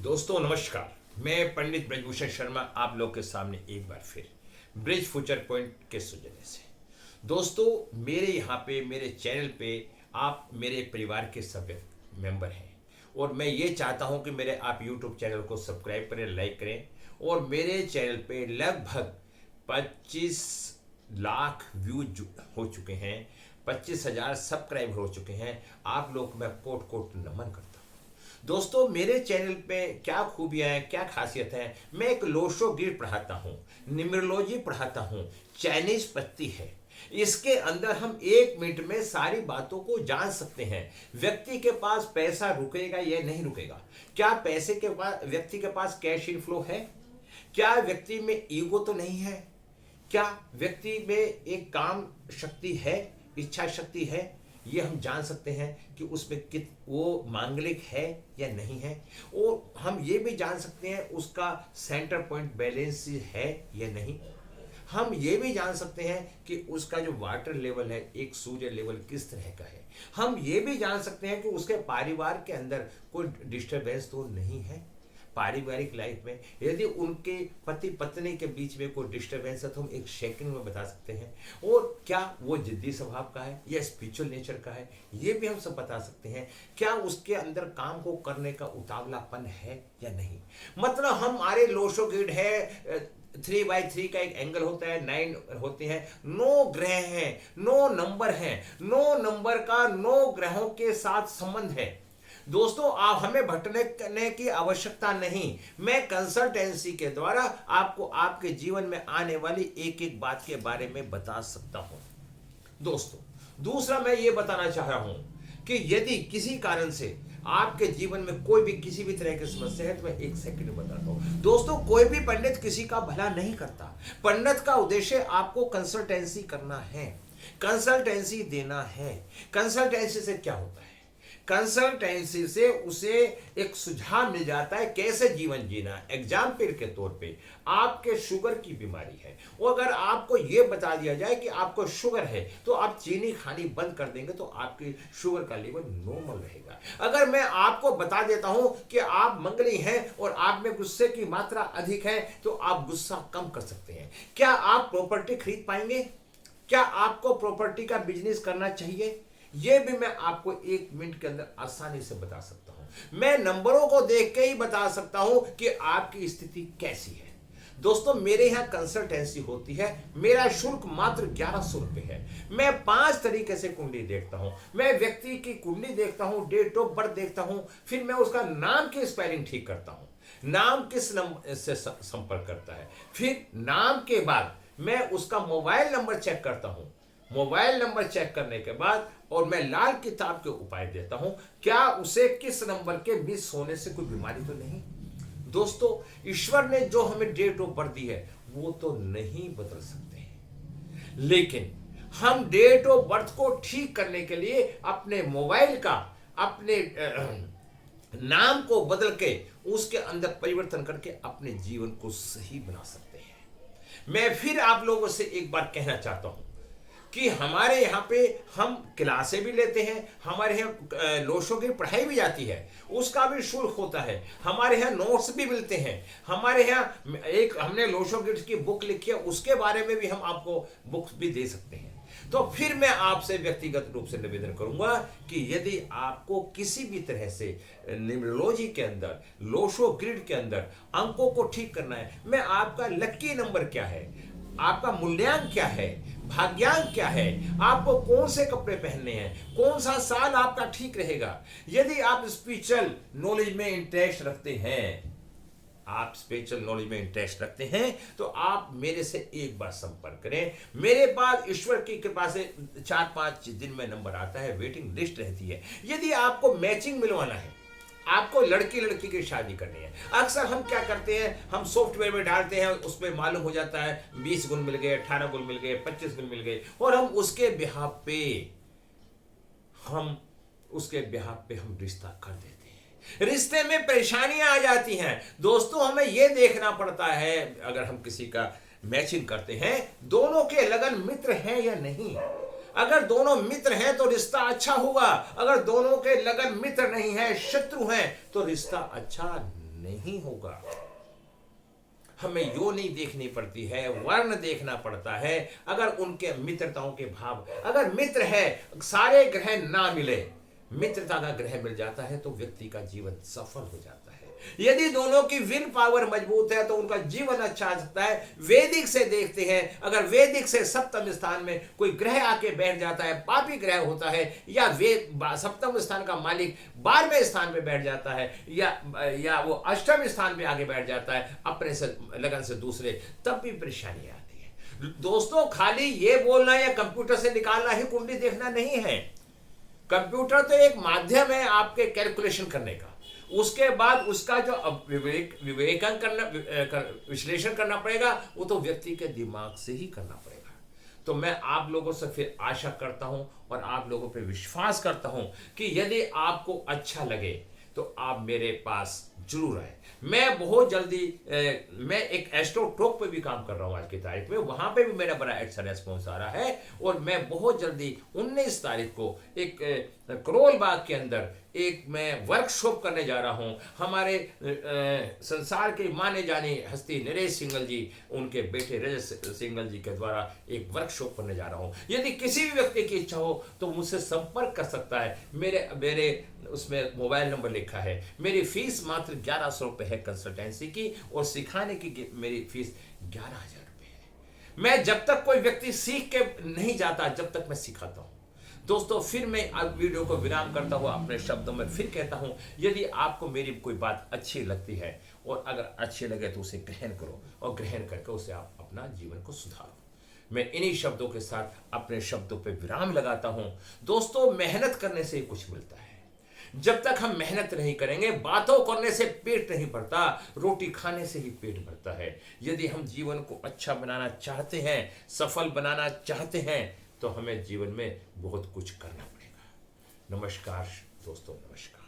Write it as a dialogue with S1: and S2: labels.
S1: दोस्तों नमस्कार। मैं पंडित ब्रजभूषण शर्मा आप लोग के सामने एक बार फिर ब्रिज फ्यूचर पॉइंट के सौजन्य से। दोस्तों मेरे यहाँ पे मेरे चैनल पे आप मेरे परिवार के सभ्य मेंबर हैं और मैं ये चाहता हूँ कि मेरे आप यूट्यूब चैनल को सब्सक्राइब करें, लाइक करें और मेरे चैनल पे लगभग 25 लाख व्यूज हो चुके हैं, 25,000 सब्सक्राइबर हो चुके हैं। आप लोग को मैं कोट कोट नमन करता हूँ। दोस्तों मेरे चैनल पे क्या खूबियां हैं, क्या खासियत है। मैं एक लोशो ग्रिड पढ़ाता हूँ, न्यूमरोलॉजी पढ़ाता हूँ, चाइनीज पत्ती है। इसके अंदर हम 1 मिनट में सारी बातों को जान सकते हैं। व्यक्ति के पास पैसा रुकेगा या नहीं रुकेगा, क्या पैसे के पास व्यक्ति के पास कैश इनफ्लो है, क्या व्यक्ति में ईगो तो नहीं है, क्या व्यक्ति में एक काम शक्ति है, इच्छा शक्ति है। ये हम जान सकते हैं कि उसमें वो मांगलिक है या नहीं है। और हम ये भी जान सकते हैं उसका सेंटर पॉइंट बैलेंस है या नहीं। हम ये भी जान सकते हैं कि उसका जो वाटर लेवल है, एक सूर्य लेवल किस तरह का है। हम ये भी जान सकते हैं कि उसके परिवार के अंदर कोई डिस्टर्बेंस तो नहीं है। पारिवारिक लाइफ में यदि उनके पति पत्नी के बीच में कोई डिस्टर्बेंस है तो हम एक सेकंड में बता सकते हैं। और क्या वो जिद्दी स्वभाव का है या स्पिरिचुअल नेचर का है, ये भी हम सब बता सकते हैं। क्या उसके अंदर काम को करने का उतावलापन है या नहीं। मतलब हमारे लोशो ग्रिड है 3x3 का एक एंगल होता है, 9 होते हैं, 9 ग्रह हैं, 9 नंबर हैं। 9 नंबर का 9 ग्रहों के साथ संबंध है। दोस्तों आप हमें भटकने की आवश्यकता नहीं। मैं कंसल्टेंसी के द्वारा आपको आपके जीवन में आने वाली एक एक बात के बारे में बता सकता हूं। दोस्तों दूसरा मैं ये बताना चाह रहा हूं कि यदि किसी कारण से आपके जीवन में कोई भी किसी भी तरह की समस्या है तो मैं एक सेकंड में बताता हूं। दोस्तों कोई भी पंडित किसी का भला नहीं करता। पंडित का उद्देश्य आपको कंसल्टेंसी करना है, कंसल्टेंसी देना है। कंसल्टेंसी से क्या होता है, कंसल्टेंसी से उसे एक सुझाव मिल जाता है कैसे जीवन जीना। एग्जाम्पल के तौर पे आपके शुगर की बीमारी है और अगर आपको यह बता दिया जाए कि आपको शुगर है तो आप चीनी खानी बंद कर देंगे तो आपकी शुगर का लेवल नॉर्मल रहेगा। अगर मैं आपको बता देता हूं कि आप मंगली हैं और आप में गुस्से की मात्रा अधिक है तो आप गुस्सा कम कर सकते हैं। क्या आप प्रॉपर्टी खरीद पाएंगे, क्या आपको प्रॉपर्टी का बिजनेस करना चाहिए, ये भी मैं आपको 1 मिनट के अंदर आसानी से बता सकता हूं। मैं नंबरों को देख के ही बता सकता हूं कि आपकी स्थिति कैसी है। दोस्तों मेरे यहां कंसल्टेंसी होती है, मेरा शुल्क मात्र 1100 रुपए है। मैं 5 तरीके से कुंडली देखता हूं। मैं व्यक्ति की कुंडली देखता हूं, डेट ऑफ बर्थ देखता हूं, फिर मैं उसका नाम की स्पेलिंग ठीक करता हूं, नाम किस नंबर से संपर्क करता है, फिर नाम के बाद मैं उसका मोबाइल नंबर चेक करता हूं। मोबाइल नंबर चेक करने के बाद और मैं लाल किताब के उपाय देता हूं, क्या उसे किस नंबर के मिस होने से कोई बीमारी तो नहीं। दोस्तों ईश्वर ने जो हमें डेट ऑफ बर्थ दी है वो तो नहीं बदल सकते हैं, लेकिन हम डेट ऑफ बर्थ को ठीक करने के लिए अपने मोबाइल का अपने नाम को बदल के उसके अंदर परिवर्तन करके अपने जीवन को सही बना सकते हैं। मैं फिर आप लोगों से एक बार कहना चाहता हूं कि हमारे यहाँ पे हम क्लासें भी लेते हैं, हमारे यहाँ लोशो की पढ़ाई भी जाती है, उसका भी शुल्क होता है। हमारे यहाँ नोट्स भी मिलते हैं, हमारे यहाँ एक हमने लोशो की बुक लिखी है, उसके बारे में भी हम आपको बुक्स भी दे सकते हैं। तो फिर मैं आपसे व्यक्तिगत रूप से निवेदन करूंगा कि यदि आपको किसी भी तरह से न्यूमरोलॉजी के अंदर, लोशो ग्रिड के अंदर अंकों को ठीक करना है, मैं आपका लकी नंबर क्या है, आपका मूल्यांक क्या है, भाग्यांक क्या है, आपको कौन से कपड़े पहनने हैं, कौन सा साल आपका ठीक रहेगा। यदि आप स्पिरिचुअल नॉलेज में इंटरेस्ट रखते हैं, आप स्पिरिचुअल नॉलेज में इंटरेस्ट रखते हैं तो आप मेरे से एक बार संपर्क करें। मेरे पास ईश्वर की कृपा से 4-5 दिन में नंबर आता है, वेटिंग लिस्ट रहती है। यदि आपको मैचिंग मिलवाना है, आपको लड़की लड़की की शादी करनी है, अक्सर हम क्या करते हैं, हम सॉफ्टवेयर में डालते हैं, उसमें मालूम हो जाता है 20 गुण मिल गए, 18 गुण मिल गए, 25 गुण मिल गए और हम उसके बिहाफ पे हम रिश्ता कर देते हैं। रिश्ते में परेशानियां आ जाती हैं। दोस्तों हमें यह देखना पड़ता है अगर हम किसी का मैचिंग करते हैं, दोनों के लगन मित्र हैं या नहीं। अगर दोनों मित्र हैं तो रिश्ता अच्छा होगा, अगर दोनों के लगन मित्र नहीं है, शत्रु हैं, तो रिश्ता अच्छा नहीं होगा। हमें योनि देखनी पड़ती है, वर्ण देखना पड़ता है। अगर उनके मित्रताओं के भाव, अगर मित्र है, सारे ग्रह ना मिले, मित्रता का ग्रह मिल जाता है तो व्यक्ति का जीवन सफल हो जाता है। यदि दोनों की विल पावर मजबूत है तो उनका जीवन अच्छा आ सकता है। वैदिक से देखते हैं, अगर वैदिक से सप्तम स्थान में कोई ग्रह आके बैठ जाता है, पापी ग्रह होता है, या सप्तम स्थान का मालिक 12वें स्थान पे बैठ जाता है, या वो अष्टम स्थान पे आगे बैठ जाता है अपने से लगन से दूसरे, तब भी परेशानी आती है। दोस्तों, खाली ये बोलना या कंप्यूटर से निकालना ही कुंडली देखना नहीं है। कंप्यूटर तो एक माध्यम है आपके कैलकुलेशन करने का, उसके बाद उसका जो विवेकन करना, विश्लेषण करना पड़ेगा, वो तो व्यक्ति के दिमाग से ही करना पड़ेगा। तो मैं आप लोगों से फिर आशा करता हूं और आप लोगों पे विश्वास करता हूं कि यदि आपको अच्छा लगे तो आप मेरे पास जरूर आए। मैं बहुत जल्दी मैं एक एस्ट्रो टॉक पे भी काम कर रहा हूँ आज की तारीख में, वहां पे भी मेरा बड़ा अच्छा रेस्पॉन्स आ रहा है। और मैं बहुत जल्दी 19 तारीख को एक करोल बाग के अंदर एक मैं वर्कशॉप करने जा रहा हूं। हमारे संसार के माने जाने हस्ती नरेश सिंगल जी, उनके बेटे रजत सिंगल जी के द्वारा एक वर्कशॉप करने जा रहा हूं। यदि किसी भी व्यक्ति की इच्छा हो तो मुझसे संपर्क कर सकता है। मेरे उसमें मोबाइल नंबर लिखा है। मेरी फीस मात्र 1100 रुपये है कंसल्टेंसी की, और सिखाने की मेरी फीस 11,000 रुपये है। मैं जब तक कोई व्यक्ति सीख के नहीं जाता, जब तक मैं सिखाता हूं। दोस्तों, फिर मैं आज वीडियो को विराम करता हुआ अपने शब्दों में फिर कहता हूं, यदि आपको मेरी कोई बात अच्छी लगती है और अगर अच्छी लगे तो उसे ग्रहण करो, और ग्रहण करके उसे आप अपना जीवन को सुधारो। मैं इन्हीं शब्दों के साथ अपने शब्दों पे विराम लगाता हूं। दोस्तों, मेहनत करने से ही कुछ मिलता है। जब तक हम मेहनत नहीं करेंगे, बातों करने से पेट नहीं भरता, रोटी खाने से ही पेट भरता है। यदि हम जीवन को अच्छा बनाना चाहते हैं, सफल बनाना चाहते हैं, तो हमें जीवन में बहुत कुछ करना पड़ेगा। नमस्कार दोस्तों, नमस्कार।